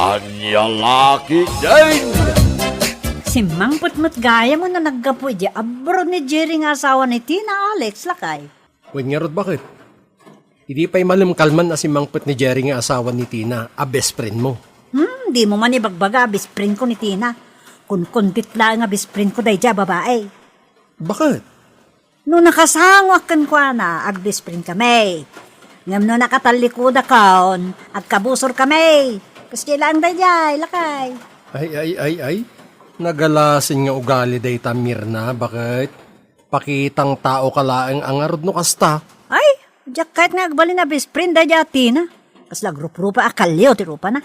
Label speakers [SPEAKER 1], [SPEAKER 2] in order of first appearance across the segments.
[SPEAKER 1] Anya laki din!
[SPEAKER 2] Si Mang Putmut gaya mo na naggapo di abroad ni Jerry nga asawa ni Tina, Alex, lakay.
[SPEAKER 3] Huwag nga rod, bakit? Hindi pa'y malimkalman na si Mangput ni Jerry nga asawa ni Tina, a best friend mo.
[SPEAKER 2] Di mo man ibagbaga, best friend ko ni Tina. Kung kundit lang nga best friend ko day dya, babae.
[SPEAKER 3] Bakit?
[SPEAKER 2] No nakasangwak kan kwa na, ag best friend kami. Ngam no nakatalikuda kaon, ag kabusor kami. Kasi lang day dya, lakay.
[SPEAKER 3] Ay. Nagalasin nga ugali day tamir na, bakit? Pakitang tao kalaang ang arod no kasta.
[SPEAKER 2] Ay, diyak kahit nga agbali na best friend day dya, Tina. Kas lagrup-rupa akalyo, tirupa na.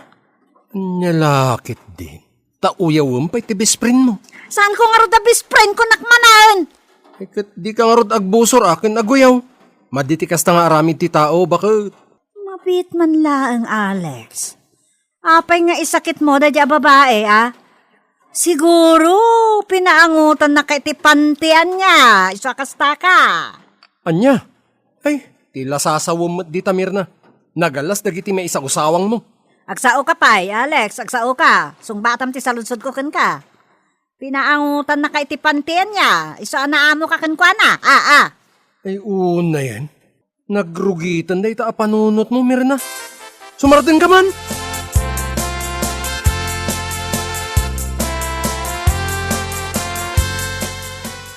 [SPEAKER 3] Nyalakit din. Tauyawin pa'y ti best friend mo.
[SPEAKER 2] Saan ko nga ro da best friend ko nakmanan?
[SPEAKER 3] Di ka nga rod agbusor akin aguyaw. Maditikas ta nga aramid ti tao, bakit?
[SPEAKER 2] Mapit man laang, Alex. Apay nga isakit mo da dya babae, ah? Siguro, pinaangutan na kay tipantian niya. Isa kasta ka.
[SPEAKER 3] Anya? Ay, tila sasawom di tamir na. Nagalas dagiti may isang usawang mo.
[SPEAKER 2] Agsao ka pay, Alex. Agsao ka. Sungbatam ti saludsod ko kan ka. Pinaangutan na kay tipantian niya. Isa na amo ka kan kwa na.
[SPEAKER 3] Ay, una yan. Nagrugitan day ta panunot mo, Mirna. Sumarating ka man.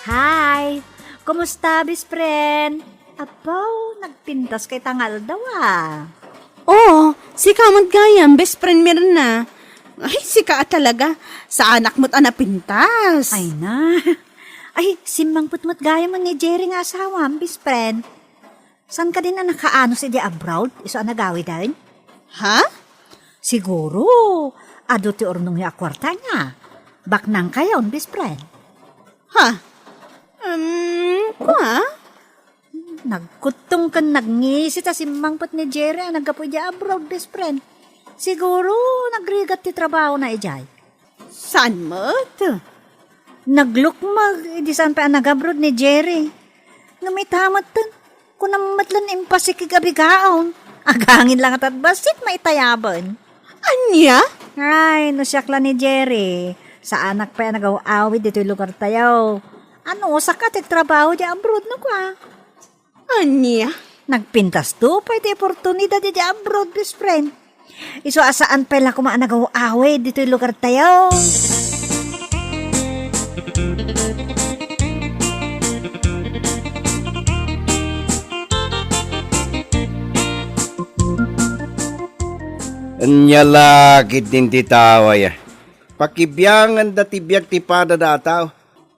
[SPEAKER 2] Hi! Kumusta, best friend? Abaw, nagpintas kay tangal daw ah.
[SPEAKER 4] Oo, si kamot gayam, best friend meron na. Ay, si ka talaga. Sa anak mo't anapintas.
[SPEAKER 2] Ay na. Ay, simang putmut gaya mo ni Jerry nga asawa, best friend. San ka din na nakaano si di abroad? Iso nagawi din?
[SPEAKER 4] Ha?
[SPEAKER 2] Siguro, ado ti ornong niya kwarta niya. Baknang kayo, best friend.
[SPEAKER 4] Ha? Kwa?
[SPEAKER 2] Nagkutong kan nagngisi ta si mangput ni Jerry ang nagkapoy di abroad, best friend. Siguro, nagrigat ti trabaho na ijay.
[SPEAKER 4] Saan mo't?
[SPEAKER 2] Naglukmag, di saan pa ang nag-abroad ni Jerry. Ngamitamat tan, kung namatlan impasik igabigaon. Agangin lang at basit maitayaban.
[SPEAKER 4] Anya?
[SPEAKER 2] Ay, nasyakla ni Jerry. Sa anak pa yan nag-awid dito yung lugar tayo. Ano, sakat trabaho di abroad na kwa.
[SPEAKER 4] Anya?
[SPEAKER 2] Nagpintas to, pa iti oportunidad di abroad, best friend. Iso asaan pa lang kumaan nag-awid dito yung lugar tayo.
[SPEAKER 1] Anya laki din ti taway. Pakibiyangan da tibiyag ti pada dataw.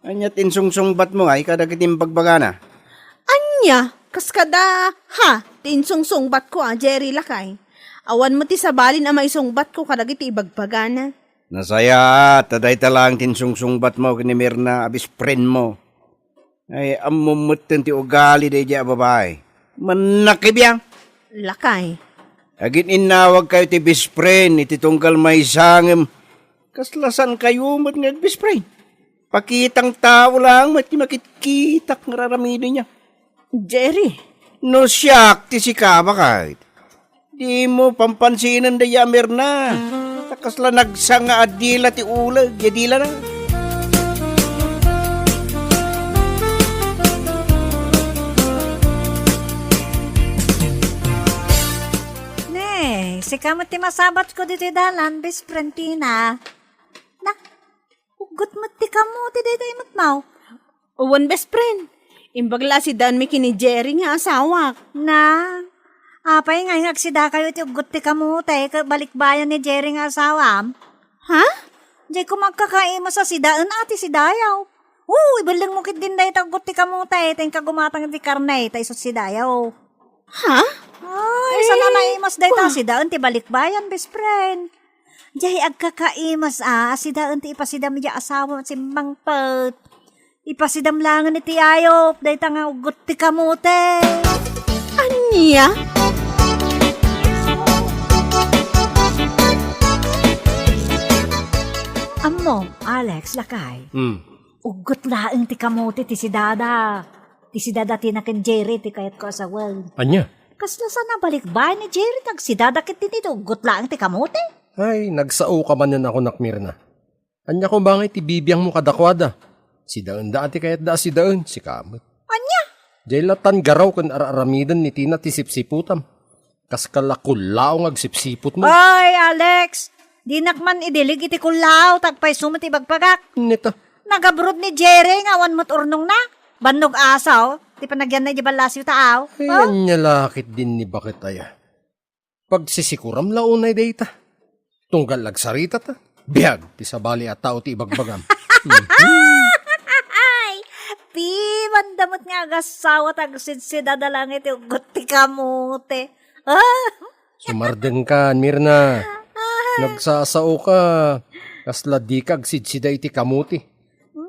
[SPEAKER 1] Anya tinsungsungbat mo ay kadagit pagbagana.
[SPEAKER 4] Anya? Kaskada, ha? Tinsungsungbat ko Jerry lakay. Awan mo ti sabalin ang maisungbat ko kadagit ibagbagana.
[SPEAKER 1] Nasaya, taday talang tinsungsungbat mo kini Mirna, abis friend mo. Ay, amumutin ti ugali day diya babae. Manakibiyang.
[SPEAKER 4] Lakay.
[SPEAKER 1] Agin inawag kayo ti best friend, iti tunggal may sangem. Kaslasan kayo mat nga best friend. Pakitang tao lang, mati makitkitak nga raramidin niya.
[SPEAKER 4] Jerry.
[SPEAKER 1] No siyak ti si Kama kahit. Di mo pampansinan da yamer na. Takasla nagsanga adila ti ulag, yadila na.
[SPEAKER 2] Si kamot ti masabat ko dito dalan, best friend Tina. Na, ugot mo ti kamo ti dito imot mau.
[SPEAKER 4] Uwan best friend. Imbagla si Dan Mickey ni Jerry nga asawa.
[SPEAKER 2] Na, apay nga yung aksida kayo ti ugot ti kamo te, balikbayan ni Jerry nga asawam.
[SPEAKER 4] Ha?
[SPEAKER 2] Di ko magkakaima sa sidaan ati sidayaw. Ibalang mo kit din dahi tagot ti kamo te, tayong kagumatang ti karne, tayo sa sidayaw.
[SPEAKER 4] Ha?
[SPEAKER 2] Ay, sana naimas dahi ta sidaan ti balikbayan, best friend. Dihay agkakaimas sidaan ti ipasidam di asawa si Mangput. Ipasidam langan ni ti ayop, dahi ta nga ugot ti kamote.
[SPEAKER 4] Anya?
[SPEAKER 2] Amo, Alex, lakay. Ugot laang ti kamote ti si Dada. Ti si Dada tinakin Jerry ti kayat ko asawal.
[SPEAKER 3] Anya?
[SPEAKER 2] Kasla sana balik ba ni Jerry tag si Dada kit ti ugot laang ti kamote?
[SPEAKER 3] Ay, nagsao ka man yan ako nakmirna. Anya ko bangay ti bibiyang mo kadakwada. Si daan dati kayat da si daan, si kamot.
[SPEAKER 2] Anya?
[SPEAKER 3] Jay latan garaw kan araramidan ni Tina ti sipsiputam. Kas kalakulaw ng sipsiput mo.
[SPEAKER 2] Ay, Alex! Di nakman idilig iti kulaw, tagpay sumat ibagpagak.
[SPEAKER 3] Nito.
[SPEAKER 2] Nagabrod ni Jerry, ngawan mo't urnong na. Bandog asaw, di pa nagyan na di balasyo taaw.
[SPEAKER 3] Ay, anya lakit din ni bakit aya. Pagsisikuram launay data. Tunggal lagsarita ta. Biyag, ti sabali at tao ti ibagbagam.
[SPEAKER 2] Ay, mandamot nga agasawa tagsidsid adalang iti ugot ti kamote.
[SPEAKER 3] Sumardeng ka, Mirna. Nagsasao ka. Kasla di kag sidsida iti kamuti.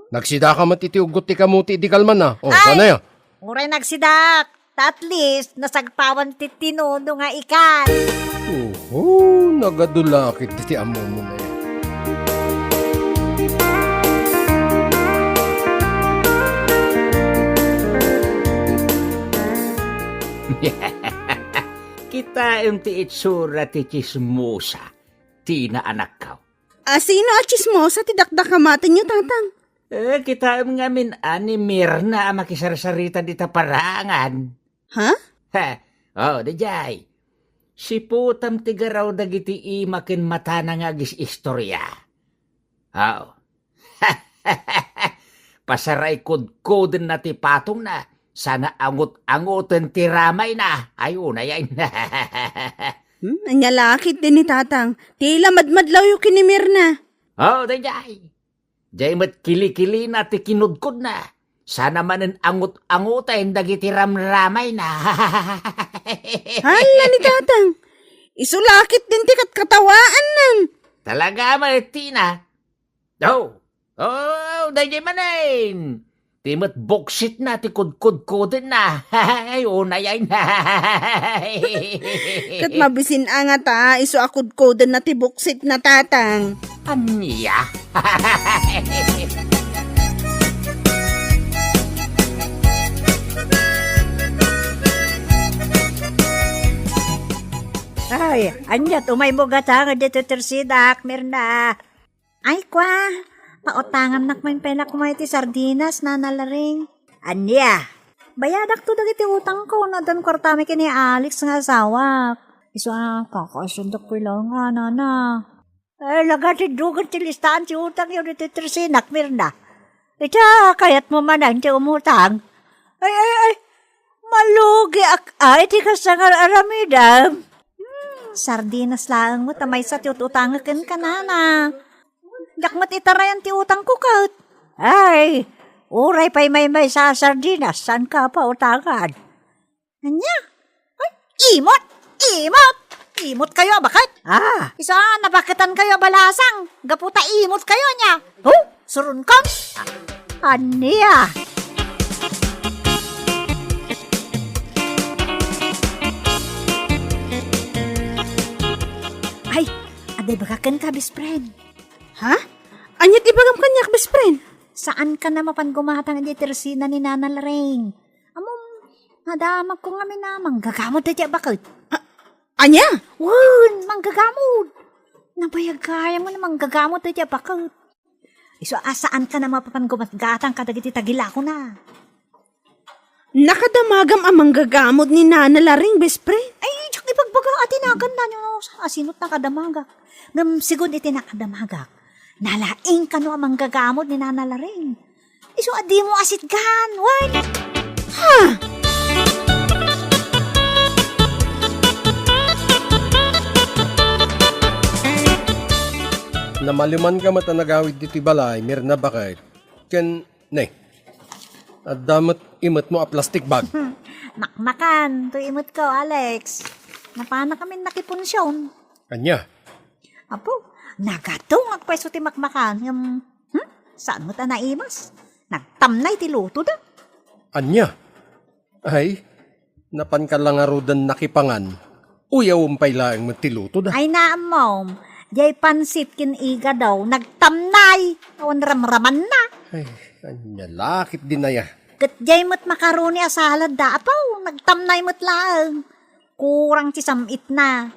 [SPEAKER 3] Nagsida ka mat iti ugot ti kamuti di kalman na. O, sana ya.
[SPEAKER 2] Uray nagsidak. At least, nasagpawan ti tinuno nga ikan.
[SPEAKER 3] Oo, nagadulakit ti amo mo na yan.
[SPEAKER 5] Kita ti itsura ti chismosa, ti na anak ka.
[SPEAKER 4] Sino a chismosa ti dakdakamatin niyo, tatang?
[SPEAKER 5] Kita nga min ani Mirna makisarsarita di taparangan.
[SPEAKER 4] Ha?
[SPEAKER 5] Ha, dajay. Si putam ti garaw dagiti imakin mata na nga gis istorya. Pasaray kudkoden na ti patong na. Sana angot-angoten ti ramay na. Ayun na yan.
[SPEAKER 4] Anya lakit din ni tatang. Tila madmadlaw yung kinimir na.
[SPEAKER 5] Dajay. Diyay mat kili-kili na ti kinudkod na. Sana manen angot-angoten dagiti ramramay na.
[SPEAKER 4] Hala ni tatang. Isulakit din ti katkatawaan nan.
[SPEAKER 5] Talaga Martina. Dajay manen. Timot boksit na ti kudkod-koden na. Ayun na yan.
[SPEAKER 4] Kat mabisin nga ta, iso akod koden na ti buksit na tatang.
[SPEAKER 5] Anya?
[SPEAKER 2] Ay, anya, tumay mo gata nga dito tersidak, Mirna. Ay, kwa. Pautangan nakmain pena kumay ti sardinas na nalaring. Anya, bayadak to dagiti utang ko na dan kwartami kini Alex nga asawa. Isa kakasundak ko lang nga nana. Ay, lagati dugan ti listahan ti utang yun dito tersinak, Mirna. Ita, kayat mo manan ti umutang. Ay, malugi ay ti kasangar aramidam. Sardinas lang mo, tamay sa ti utangakin ka nana. Dakmat itarayan ti utang ko kaut. Ay, uray pa'y may sa sardinas. San ka pa utangan? Anya? Ay, imot! Imot! Imot kayo, bakit? Isa, nabakitan kayo balasang. Gaputa imot kayo niya. Surun ka? Anya? Ay, aday bakakan ka, best friend.
[SPEAKER 4] Ha? Anyat ibagam kanyak, best friend?
[SPEAKER 2] Saan ka na mapangumatang di tersina ni Nana Laring? Among, nadamag ko nga minamang gagamod na diya bakit?
[SPEAKER 4] Anya?
[SPEAKER 2] Wun, manggagamod. Nabayag kaya mo na manggagamod na diya bakit? Iso, saan ka na mapapangumatgatang kadagiti tagila ko na?
[SPEAKER 4] Nakadamagam amang gagamod ni Nana Laring, best friend.
[SPEAKER 2] Ay, tsak ipagbaga atinagan na nyo asinot na kadamagak. Ngam sigod iti nakadamagak. Nalaing ka no amang gagamod ni Nana Laring. Iso, adi mo asit gan, what?
[SPEAKER 4] Ha?
[SPEAKER 3] Namaluman ka matanagawid dito balay, Mirna bakit? Ken, nay. At damat imot mo a plastic bag.
[SPEAKER 2] Naknakan, to imot ko, Alex. Napana kami nakipunsyon.
[SPEAKER 3] Anya?
[SPEAKER 2] Apo, nagatong agpwesto ti makmakan. Saan mo ta naimas? Nagtamnay ti luto da.
[SPEAKER 3] Anya? Ay, napan ka lang arudan nakipangan. Uyaw umpay laang magtiluto da.
[SPEAKER 2] Ay naamom, jay pansit kin iga daw, nagtamnay. Awan ramraman na.
[SPEAKER 3] Ay, anya lakit din na ya.
[SPEAKER 2] Kat jay mo't makaroni asalad da. Apaw, nagtamnay mo't lang. Kurang ti samit na.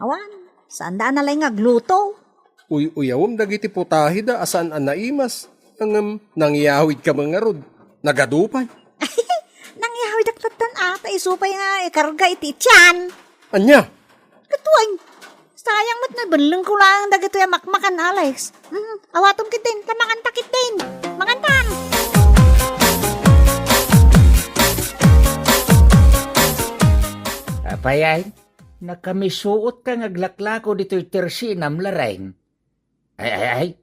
[SPEAKER 2] Awan, Saan daan nalay nga gluto?
[SPEAKER 3] Uyawom dagiti putahe da asan an naimas. Ang nangyawid ka mga rod. Nagadupay.
[SPEAKER 2] Nangyahoy daklatan ata isupay nga ikarga iti tiyan.
[SPEAKER 3] Anya?
[SPEAKER 2] Katuan. Sayang mat na banlang ko lang dagito yung makmakan, Alex. Awatom kitin, tamangan takit din. Mangantan.
[SPEAKER 5] Apayay, nakamisuot ka ngaglaklako dito'y tersinam lareng. Ay,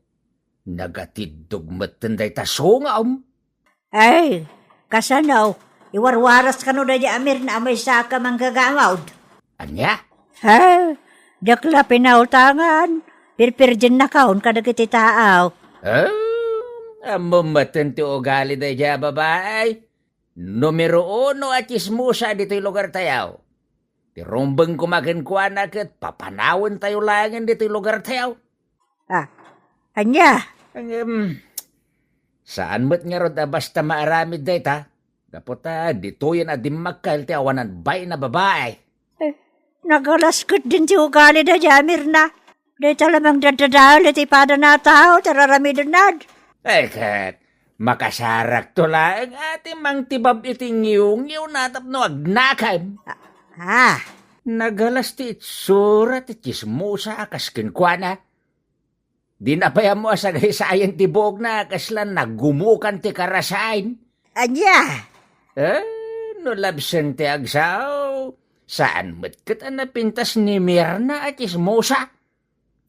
[SPEAKER 5] nagatidog matanday tasongam.
[SPEAKER 2] Ay, kasanaw. Iwarwaras ka no da di amir na amay sa ka manggagangawd.
[SPEAKER 5] Anya?
[SPEAKER 2] Ha? Dakla pinautangan. Pirpirjin na kaon kada kiti taaw.
[SPEAKER 5] Amamatan ti ugali da dya babae. Numero 1 at chismusa dito'y lugar tayaw. Tirumbang kumakin kuha na kat papanawan tayo langin dito'y lugar tayaw.
[SPEAKER 2] Anya?
[SPEAKER 5] Saan mo't nga rod basta maaramid day ta? Dapat dito yan adimakal ti awanan bay na babae.
[SPEAKER 2] Nagalaskot din si ugali da jamir na. Dito lamang dadadal iti pada na tao, tararamidunad.
[SPEAKER 5] Kat, makasarak to lang ati mang tibab iti ngiyong natap no agnakan. Nagalas ti itsura ti chismusa akas kinkwana. Di na pa mo asagay sayan ti buog na kaslan nagumukan ti karasain.
[SPEAKER 2] Anya?
[SPEAKER 5] No labsan ti agsaw. Saan matkat na pintas ni Mirna at chismusa?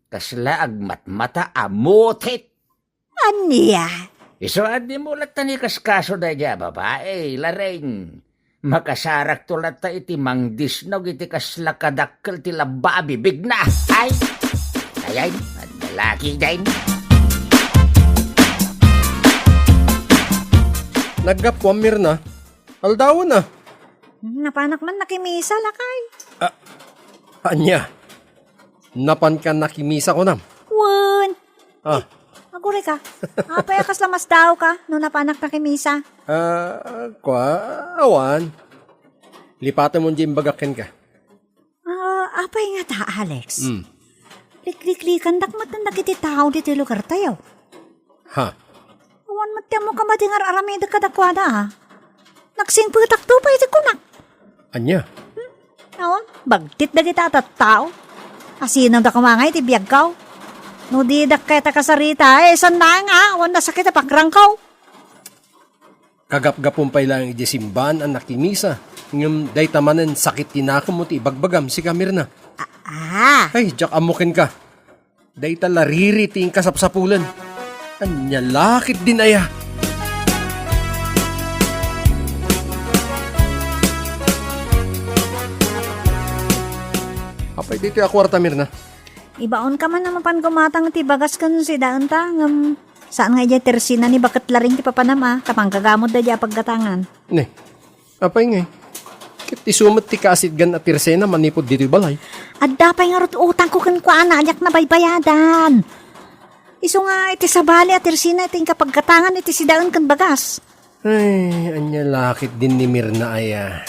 [SPEAKER 5] Kasla agmatmata amutit.
[SPEAKER 2] Anya?
[SPEAKER 5] Iso adi mo lat ni kaskaso da dya babae, lareng. Makasarak tulat ta iti mangdisnog iti kasla kadakkel ti lababi bigna. Ay, laki din.
[SPEAKER 3] Naggapwam Mirna. Aldawan na.
[SPEAKER 2] Napanak man nakimisa lakay.
[SPEAKER 3] Anya? Napan ka nakimisa ko nam.
[SPEAKER 2] Wan. Agure ka. Apay akas lamas daw ka no napanak nakimisa.
[SPEAKER 3] Awan. Lipatan mo dyan bagakin ka.
[SPEAKER 2] Apay nga ta, Alex. Liklikan dak matan nakiti tao dito lugar tayo.
[SPEAKER 3] Ha?
[SPEAKER 2] Awan matya mo ka matingar aramida kadakwada ha. Nagsingputak to pa iti kunak.
[SPEAKER 3] Anya?
[SPEAKER 2] Awan, bagtit da kita at tao. Asinang da kumangay iti biyag kaw. No di dak kaya ta kasarita san na nga, awan na sakit pagrangkaw.
[SPEAKER 3] Kagap-gapumpay lang iti simbahan ang nakimisa. Ngam day tamanen sakit tinakam mo ti bagbagam si Kamirna. Ay, jak amukin ka. Day talariri ti kasapsapulan. Anya lakit din aya. Apay dito yung kwarta, Mirna.
[SPEAKER 2] Ibaon ka man naman pan kumatang ti bagas kan si daan ta. Saan nga dya tersina ni bakit laring ti papanama. Kapang gagamod da dya paggatangan.
[SPEAKER 3] Ne, apay ngay. Kit ti sumat ti kaasid gan at tirsena manipod dito yung balay.
[SPEAKER 2] At dapay nga rot utang ko kan kwa anyak na baybayadan. Iso nga iti sabali at tersina iti kapaggatangan iti si daan kan bagas.
[SPEAKER 3] Ay, anya lakit din ni Mirna aya.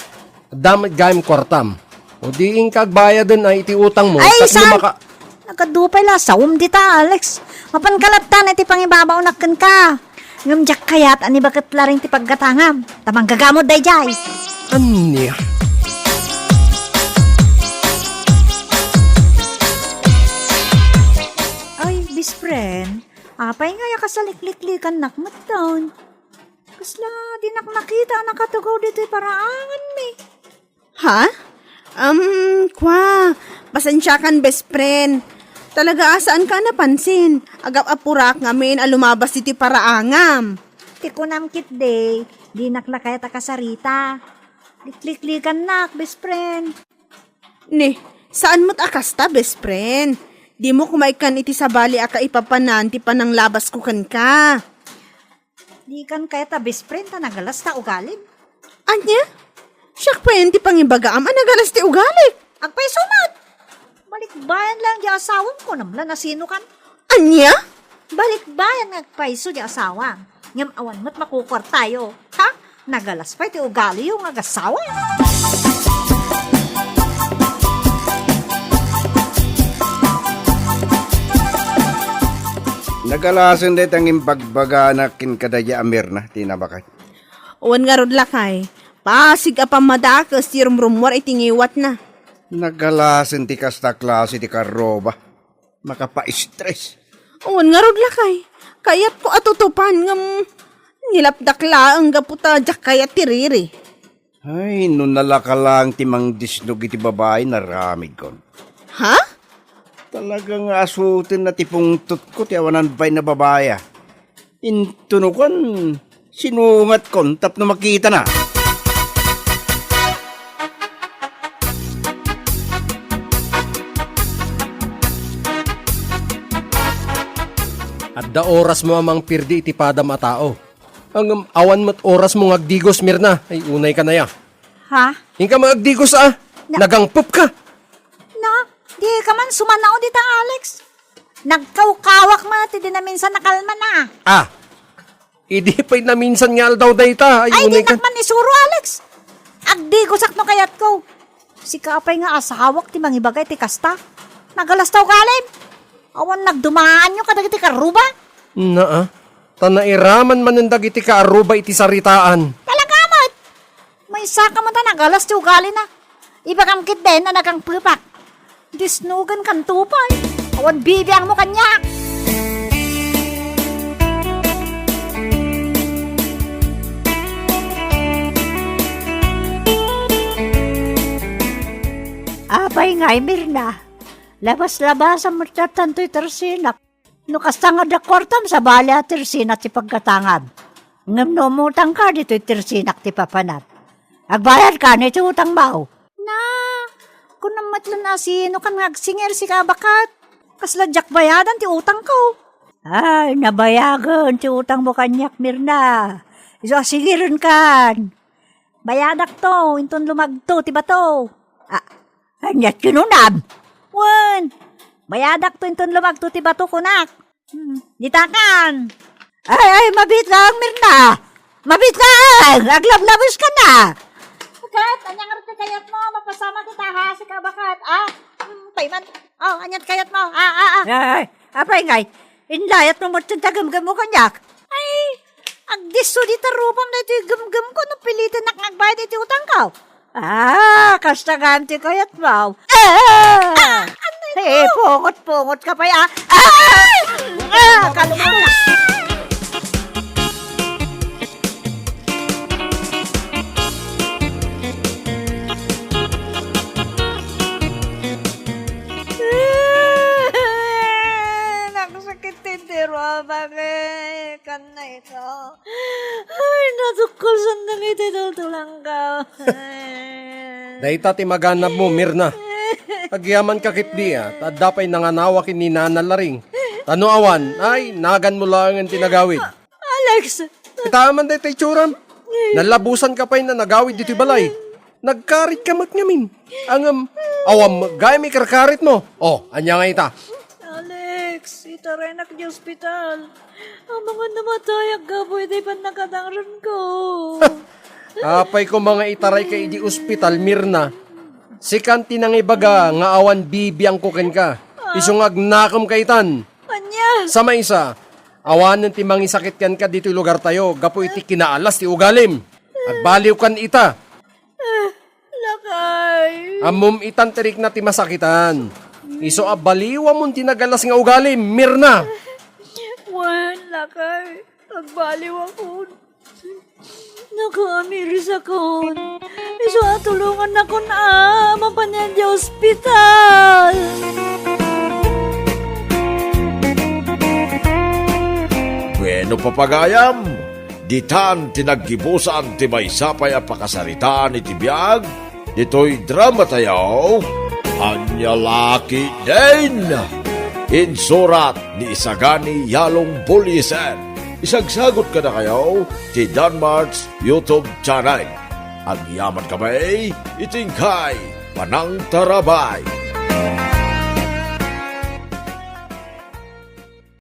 [SPEAKER 3] Damat gayam kwartam. O di ing kagbayadan ay iti utang mo.
[SPEAKER 2] Ay,
[SPEAKER 3] kat
[SPEAKER 2] saan?
[SPEAKER 3] lumaka...
[SPEAKER 2] Nakadupay la, sawom dita, Alex. Mapankalaptan iti pangibabaw nakkan ka. Ngamjak kayat, ani bakit laring ti paggatangam. Tamang gagamod day jay.
[SPEAKER 3] Anya?
[SPEAKER 2] Ay, bis friend. Apay nga ya kasalikliklikan nakmat down. Kasla, di nakmakita nakatugaw dito paraangan mi.
[SPEAKER 4] Ha? Pasensya kan best friend. Talaga asaan ka napansin? Agap apurak ngamin alumabas iti paraangam.
[SPEAKER 2] Ti kunam kit day, di naklakay ta kasarita. Likliklikan nak, best friend.
[SPEAKER 4] Ne, saan mo't akasta best friend? Di mo kumaikan iti sabali aka ipapanan ti panang labas ko kan ka.
[SPEAKER 2] Di kan kaya ta best friend ta nagalas ta ugalim.
[SPEAKER 4] Anya? Siyak pa yan ti pangibagaam anagalas ti ugalik.
[SPEAKER 2] Agpay sunod. Balikbayan lang di asawang ko namla na sino kan.
[SPEAKER 4] Anya?
[SPEAKER 2] Balikbayan agpayso di asawang. Ngam awan mo't makukor tayo. Ha? Nagalas pa iti ugali yung agasawa.
[SPEAKER 1] Nagalasan det ang imbagbaga na kinkadaya amir na, tinabakay.
[SPEAKER 4] Awan nga rod lakay. Pasig a pamadakas ti rumrumwar itingiwat na.
[SPEAKER 1] Nagalasan ti kasta klase ti karoba. Makapa-stress.
[SPEAKER 4] Awan nga rod lakay. Kayat ko atutupan ngam nilapdakla ang gaputa jak kayat ti riri.
[SPEAKER 1] Ay, nun nalaka lang ti mang disnog iti babae na ramid kon.
[SPEAKER 4] Ha?
[SPEAKER 1] Talagang asutin na ti pungtot ko ti awanan bay na babaya. Intunukan, sinungat kon tap na makita na.
[SPEAKER 3] At da oras mo amang pirdi iti padam a tao. Ang awan mo't oras mo ngagdigos, Mirna. Ay, unay ka na ya.
[SPEAKER 2] Ha?
[SPEAKER 3] Hinka magdigos Nagangpop ka.
[SPEAKER 2] Na, di ka man sumanao dito, Alex. Nagkawkawak man ti di na minsan nakalma na.
[SPEAKER 3] Idi pa'y na minsan nga daw dayta.
[SPEAKER 2] Ay, di
[SPEAKER 3] unay ka.
[SPEAKER 2] nakman isuro, Alex. Agdi ko sakno kayat ko. Si kapay nga asawak ti mangibagay ti kasta. Nagalastaw kalim. Awan nagdumaan nyo kadagiti karuba.
[SPEAKER 3] Tanairaman man ang dagiti ka aruba iti saritaan.
[SPEAKER 2] Talagamot. May saka mo ta nagalas ti ugali na. Ibagamkit din na nagang pupak. Disnugan kan tupay. Awan bibiyang mo kanyak. Apay ngay, Mirna. Labas-labas ang magtatanto'y tersinak. No kastangad na kwartam sa balya tersinak ti pagkatangab. Ngam numutang ka dito'y tersinak ti papanat. Agbayad ka nito utang bao. Na, kung namatlan na sino kan ngagsinger si kabakat. Kasladyak bayadan ti utang ko. Ay, nabayagan ti utang mo kanyak, Mirna. Iso asigirin kan. Bayadak to, inton lumagto, ti bato. Anyat kinunab. Wan, bayadak to inton lumagto ti bato kunak. Ditakan. Ay, mabit lang, Mirna. Mabit lang. Aglablabos ka na. Bakat, anyang arti kayat mo. Mapasama kita ha, si kabakat. Payman. Anyat kayat mo. Ay, apay ngay. Inlayat mo mo tagamgam mo kanyak. Ay, agdiso di tarupam na ito yung gamgam ko nung pilitin na ngagbayad iti utang ko. Kastaganti kayat mo. Pungot-pungot ka pa ya. Kalungan na. Nakusakit tindero, bakit? Kan na ito. Ay, natukol sandang itinutulang ka.
[SPEAKER 3] Dayta ti maganap mo, Mirna. Agyaman ka kitdi tadapay nanganawak ni nanalaring. Tano awan, ay, nagan mo lang ang tinagawid.
[SPEAKER 2] Alex!
[SPEAKER 3] Itaman day tay tsuram. Nalabusan ka pa'y na nagawid dito balay. Nagkarit ka matngamin. Ang awam, gaya may karkarit mo. Anya nga ita.
[SPEAKER 2] Alex, itarenak di ospital. Ang mga namatay ang gaboy di pa nakadangran ko.
[SPEAKER 3] Apay ko mga itaray ka di ospital, Mirna. Si kanti nang ibaga nga awan bibiyang kuken ka. Isungag nakom kaitan.
[SPEAKER 2] Anya?
[SPEAKER 3] Sama isa, awanan ti mangi sakit kan ka dito lugar tayo. Gapo iti kinaalas ti ugalim. Agbaliw kan ita.
[SPEAKER 2] Lakay.
[SPEAKER 3] Amom itan tirik na ti masakitan. Iso abaliwa mong tinagalas nga ugalim, Mirna.
[SPEAKER 2] Wan, lakay. Nagbaliw ako. Nakamiris ako. Iso tulungan ako na mapanyan di ospital.
[SPEAKER 6] Bueno papagayam, ditan tinaggibusan ti may sapay a pakasaritaan iti biyag, dito'y drama tayo, Anyalaki din! Insurat ni Isagani Yalong Bulisen. Isagsagot ka na kayo ti Danmarks YouTube channel. Ang yaman kamay, itingkay, panang tarabay.